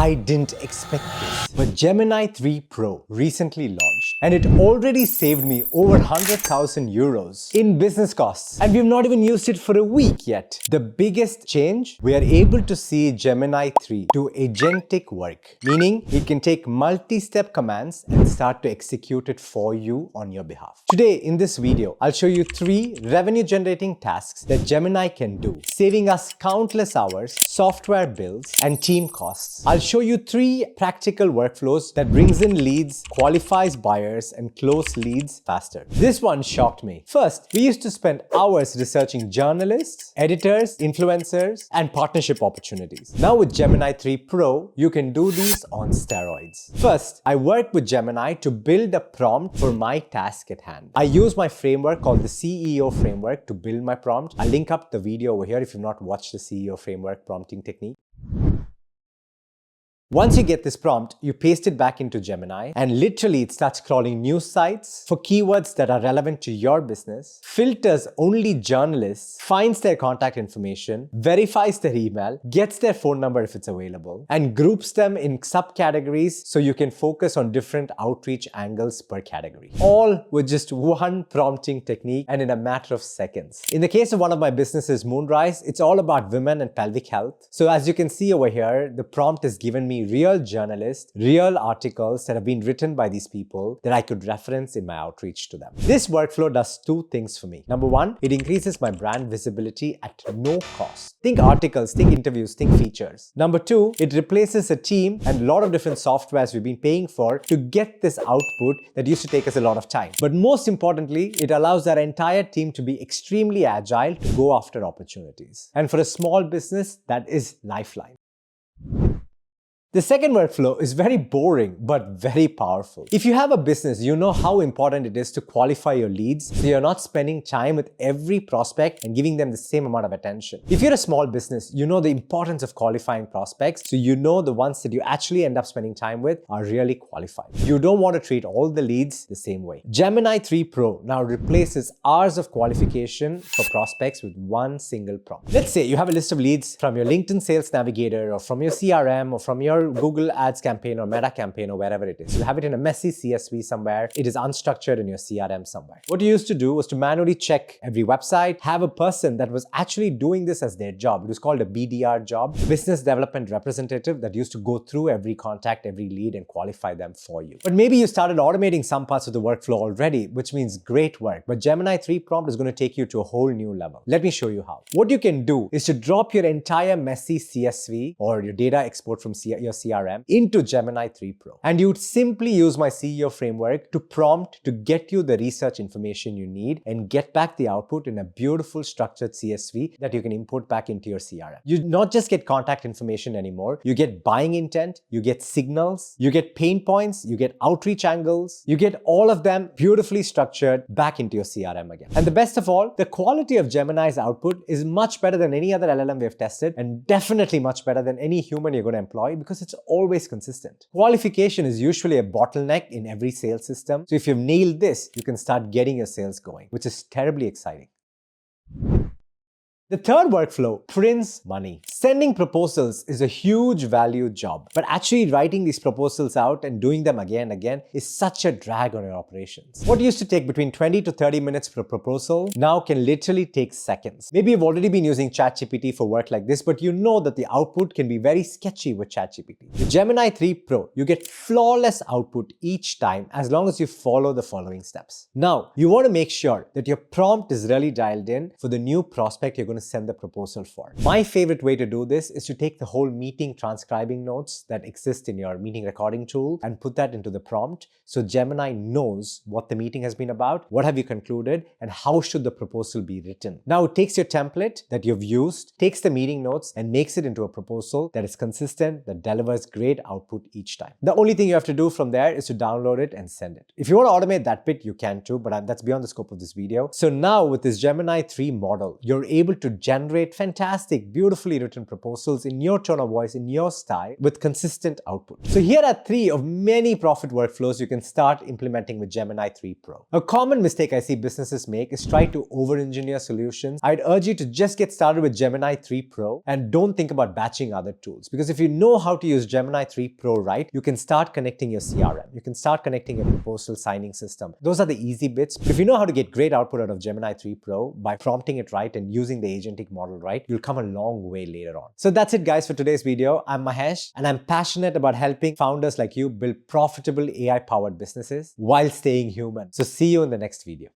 I didn't expect this. But Gemini 3 Pro recently launched and it already saved me over 100,000 euros in business costs. And we've not even used it for a week yet. The biggest change, we are able to see Gemini 3 do agentic work, meaning it can take multi-step commands and start to execute it for you on your behalf. Today in this video, I'll show you 3 revenue-generating tasks that Gemini can do, saving us countless hours, software bills, and team costs. I'll show you 3 practical workflows that brings in leads, qualifies buyers, and close leads faster. This one shocked me. First, we used to spend hours researching journalists, editors, influencers, and partnership opportunities. Now with Gemini 3 Pro, you can do these on steroids. First, I worked with Gemini to build a prompt for my task at hand. I use my framework called the CEO framework to build my prompt. I'll link up the video over here if you've not watched the CEO framework prompting technique. Once you get this prompt, you paste it back into Gemini and literally it starts crawling news sites for keywords that are relevant to your business, filters only journalists, finds their contact information, verifies their email, gets their phone number if it's available, and groups them in subcategories so you can focus on different outreach angles per category. All with just one prompting technique and in a matter of seconds. In the case of one of my businesses, Moonrise, it's all about women and pelvic health. So as you can see over here, the prompt has given me real journalists, real articles that have been written by these people that I could reference in my outreach to them. This workflow does 2 things for me. Number 1, it increases my brand visibility at no cost. Think articles, think interviews, think features. Number 2, it replaces a team and a lot of different softwares we've been paying for to get this output that used to take us a lot of time. But most importantly, it allows our entire team to be extremely agile to go after opportunities. And for a small business, that is lifeline. The second workflow is very boring but very powerful. If you have a business, you know how important it is to qualify your leads so you're not spending time with every prospect and giving them the same amount of attention. If you're a small business, you know the importance of qualifying prospects, so you know the ones that you actually end up spending time with are really qualified. You don't want to treat all the leads the same way. Gemini 3 Pro now replaces hours of qualification for prospects with one single prompt. Let's say you have a list of leads from your LinkedIn Sales Navigator or from your CRM or from your Google Ads campaign or Meta campaign or wherever it is. You have it in a messy CSV somewhere. It is unstructured in your CRM somewhere. What you used to do was to manually check every website, have a person that was actually doing this as their job. It was called a BDR job, business development representative, that used to go through every contact, every lead and qualify them for you. But maybe you started automating some parts of the workflow already, which means great work. But Gemini 3 Prompt is going to take you to a whole new level. Let me show you how. What you can do is to drop your entire messy CSV or your data export from your CRM into Gemini 3 Pro. And you would simply use my CEO framework to prompt to get you the research information you need and get back the output in a beautiful structured CSV that you can import back into your CRM. You not just get contact information anymore, you get buying intent, you get signals, you get pain points, you get outreach angles, you get all of them beautifully structured back into your CRM again. And the best of all, the quality of Gemini's output is much better than any other LLM we've tested and definitely much better than any human you're going to employ because it's always consistent. Qualification is usually a bottleneck in every sales system. So if you've nailed this, you can start getting your sales going, which is terribly exciting. The third workflow, prints money. Sending proposals is a huge value job, but actually writing these proposals out and doing them again and again is such a drag on your operations. What used to take between 20 to 30 minutes per proposal now can literally take seconds. Maybe you've already been using ChatGPT for work like this, but you know that the output can be very sketchy with ChatGPT. With Gemini 3 Pro, you get flawless output each time as long as you follow the following steps. Now, you want to make sure that your prompt is really dialed in for the new prospect you're going to send the proposal for. My favorite way to do this is to take the whole meeting transcribing notes that exist in your meeting recording tool and put that into the prompt so Gemini knows what the meeting has been about, what have you concluded, and how should the proposal be written. Now it takes your template that you've used, takes the meeting notes and makes it into a proposal that is consistent, that delivers great output each time. The only thing you have to do from there is to download it and send it. If you want to automate that bit, you can too, but that's beyond the scope of this video. So now with this Gemini 3 model, you're able to to generate fantastic, beautifully written proposals in your tone of voice, in your style, with consistent output. So here are 3 of many profit workflows you can start implementing with Gemini 3 Pro. A common mistake I see businesses make is try to over-engineer solutions. I'd urge you to just get started with Gemini 3 Pro and don't think about batching other tools. Because if you know how to use Gemini 3 Pro right, you can start connecting your CRM. You can start connecting your proposal signing system. Those are the easy bits. But if you know how to get great output out of Gemini 3 Pro by prompting it right and using the agentic model right, you'll come a long way later on. So that's it guys for today's video. I'm Mahesh and I'm passionate about helping founders like you build profitable AI-powered businesses while staying human. So see you in the next video.